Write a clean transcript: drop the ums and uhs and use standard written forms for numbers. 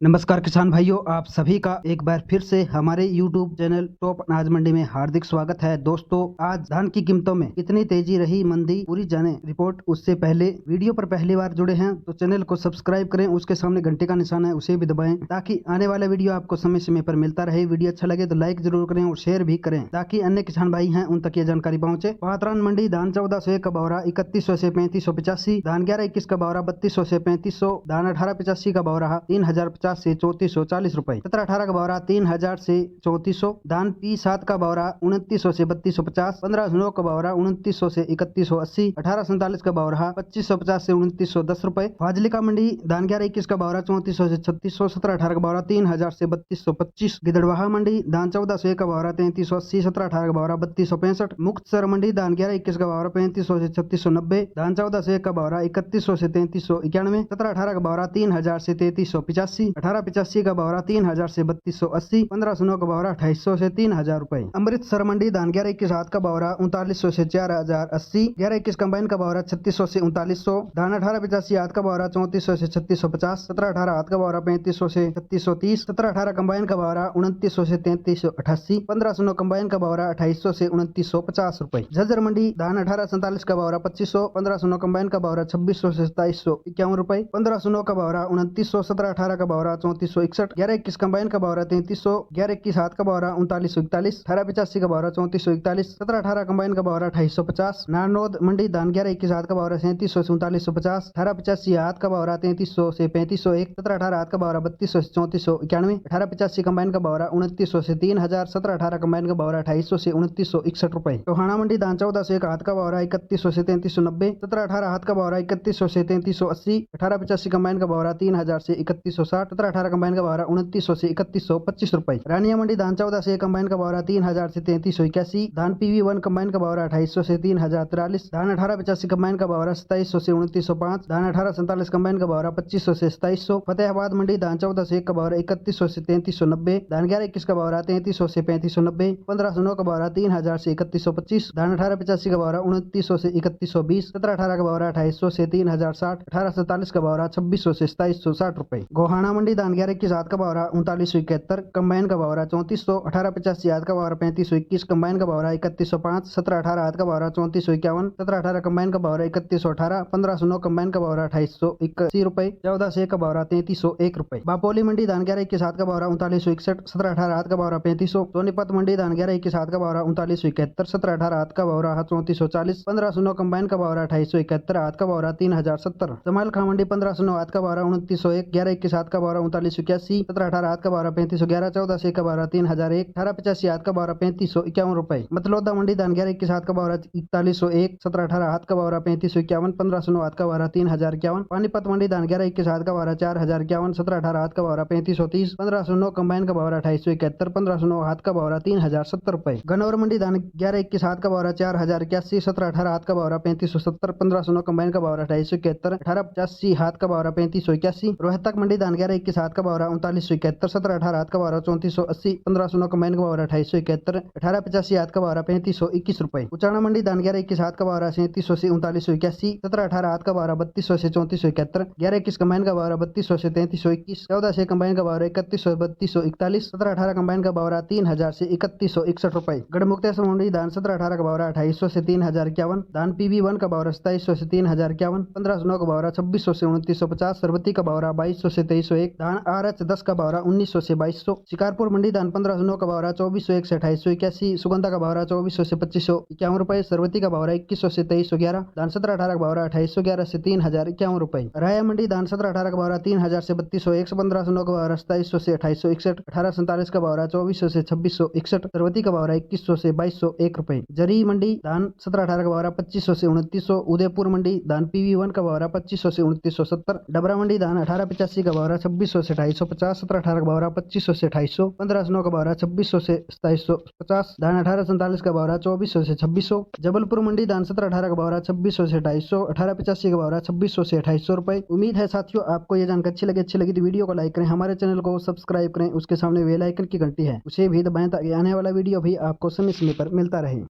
नमस्कार किसान भाइयों, आप सभी का एक बार फिर से हमारे YouTube चैनल टॉप अनाज मंडी में हार्दिक स्वागत है। दोस्तों, आज धान की कीमतों में कितनी तेजी रही मंदी पूरी जाने रिपोर्ट। उससे पहले वीडियो पर पहली बार जुड़े हैं तो चैनल को सब्सक्राइब करें, उसके सामने घंटे का निशान है उसे भी दबाएं ताकि आने वाला वीडियो आपको समय समय पर मिलता रहे। वीडियो अच्छा लगे तो लाइक जरूर करें और शेयर भी करें ताकि अन्य किसान भाई हैं उन तक ये जानकारी पहुंचे। पात्रान मंडी धान 1401 का बौरा 3100 से 3585, धान 1121 का बौरा 3200 से 3500, धान 1885 का बौरा 3050 से 3440 रुपए, 1718 का बौरा 3000 से 3400, धान P7 का बौरा 2900 से 3250, 1509 का बौरा 2900 से 3180, 1847 का बौरा 2550 से 2910 रुपए। फाजिलिका मंडी धान 1121 का बौरा 3400 से 3600, 1718 का बौरा 3000 से 3225। गिदड़वाहा मंडी धान 1401 का बौरा 3380, 1718 का बौरा 3265। मुक्तसर मंडी धान 1121 का बौरा 3500 से 3690, धान 1401 का बौरा 3100 से 3391, 1718 का बौरा 3000 से 3385, 1885 का बौरा 3000 से 3280, 1509 का बौरा 2800 से 3000 रुपए। अमृतसर मंडी धान 1121 हाथ का बौरा 3900 से 4080, 1121 कंबाइन का बौरा 3600 से 3900, धान 1885 हाथ का बौरा 3400 से 3650, 1718 हाथ का बौरा 3500 से 3630, 1718 कंबाइन का बौरा 2900 से 3388, 1509 कंबाइन का बौरा 2800 से 2950 रुपए। झज्जर मंडी धान 1847 का बौरा 2500, 1509 कंबाइन का बौरा 2600 से 2751 रुपए, 1509 का बौरा 2900, 1718 का बौरा 3461, 1121 कंबाइन का बौरा 3300, 1121 हाथ का बौरा 3941, 1885 का बौरा 3441, 1718 कंबाइन का बौरा 2850। नारनौद मंडी धान 1121 हाथ का बौरा 3700 से 3950, 1885 हाथ का बौरा 3300 से 3501, 1718 हाथ का बौरा 3200 से 3491, 1885 कंबाइन का बौरा 2900 से 3000, 1718 कंबाइन का बौरा 2800 से 2961 रुपए। टोहाना मंडी धान 1401 हाथ का बौरा 3100 से 3390, 1718 हाथ का बौरा 3100 से 3380, 1885 कंबाइन का बौरा 3000 से 3160, 1718 कंबाइन का बौरा 2900 से 3125 रुपए। रानिया मंडी धान 14 से कंबाइन का बौरा 3000 से 3381, धान PV1 कंबाइन का बौरा 2800 से 3043, धान 1885 कंबाइन का बौरा 2700 से 2905, धान 1847 कंबाइन का बौरा 2500 से 2700। फतेहाबाद मंडी धान 14 से 1 का बौरा 3100 से 3390, धान 1121 का बौरा 3300 से 3590, 1509 का बौरा 3000 से 3125, धान 1885 का बौरा 2900 से 3120, 1718 का बौरा 2800 से 3060, 1847 का बौरा 2600 से 2760 रुपए। गोहाना मंडी धान 1121 हाथ का बौरा 3971, कंबाइन का बौरा 3400, 1885 हाथ का बौरा 3521, कंबाइन का बौरा 3105, 1718 हाथ का बौरा 3451, 1718 कंबाइन का बौरा 3118, 1509 कंबाइन का बौरा 2881 रुपए, 14 से का बौरा 3301 रुपए। बापोली मंडी धान 1121 हाथ का बौरा 3961, 1718 हाथ का बौरा 3500। सोनीपत मंडी धान 1121 हाथ का बौरा 3971, 1718 हाथ का बौरा 3440, 1509 कंबाइन का बौरा 2871, हाथ का बौरा 3070। जमालखा मंडी 1509 हाथ का बौरा 2901, 1121 हाथ का बौरा 3981, 1718 हाथ का बौरा 3511, 14 से का बौरा 3001, 1885 हाथ का बौरा 3551 रुपए। मतलौदा मंडी धान 1121 हाथ का बौरा 4101, 1718 हाथ का बौरा 3551, 1509 हाथ का बौरा 3051। पानीपत मंडी धान 1121 हाथ का बौरा 4051, 1718 हाथ का बौरा 3530, 1509 कंबाइन का बौरा 2871, 1509 हाथ का बौरा 3070 रुपए। गनौर मंडी धान 1121 हाथ का बौरा 4081, 1718 हाथ का बौरा 3570, 1509 कंबाइन का बौरा 2871, 1885 हाथ का बौरा 3581। रोहतक मंडी धान 1121 हाथ का बौरा 3971, 1718 हाथ का बौरा 3480, 1509 कंबाइन का बौरा 2871, 1885 हाथ का बौरा 3521 रुपए। उचाना मंडी धान 1121 हाथ का बौरा 3700 से 3981, 1718 हाथ का बौरा 3200 से 3471, 1121 कंबाइन का बौरा 3200 से 3321, 14 से कंबाइन का बौरा 3100 3241, 1718 कंबाइन का बौरा 3000 से 3161 रुपए। गढ़मुक्तेश्वर मंडी धान 1718 का बौरा 2800 से 3051, धान PV1 का बौरा 2700 से 3051, 1509 का बौरा 2600 से 2950, सरबती का बौरा 2200 से 2301, धान RH 10 का बौरा 1900 से 2200। शिकारपुर मंडी धान 1509 का बौरा 2401 से 2881, सुगंधा का बौरा 2400 से 2551 रुपए, सरबती का बौरा 2100 से 2311, धान 1718 का बौरा 2811 से 3051 रुपए। राया मंडी धान 1718 का बौरा 3000 से 3201, 1509 का बौरा 2700 से 2861, 1847 का बौरा 2400 से 2661, सरबती का बौरा 2100 से 2201 रुपए। जरी मंडी धान 1718 का बौरा 2500 से 2900, उदयपुर मंडी धान PV1 का बौरा 2500 से 2970, डबरा मंडी धान 1885 का बौरा 2600 से 2850, 1718 का बौरा 2500 से 2800, 1509 का बौरा 2600 से 2750, धान 1847 का बौरा 2400 से 2600। जबलपुर मंडी धान 1718 का बौरा 2600 से 2800, 1885 का बौरा 2600 से 2800 रुपए। उम्मीद है साथियों आपको ये जानकारी अच्छी लगी तो वीडियो को लाइक करें, हमारे चैनल को सब्सक्राइब करें, उसके सामने बेल आइकन की घंटी है उसे भी दबाएं ताकि आने वाला वीडियो भी आपको समय समय पर मिलता रहे।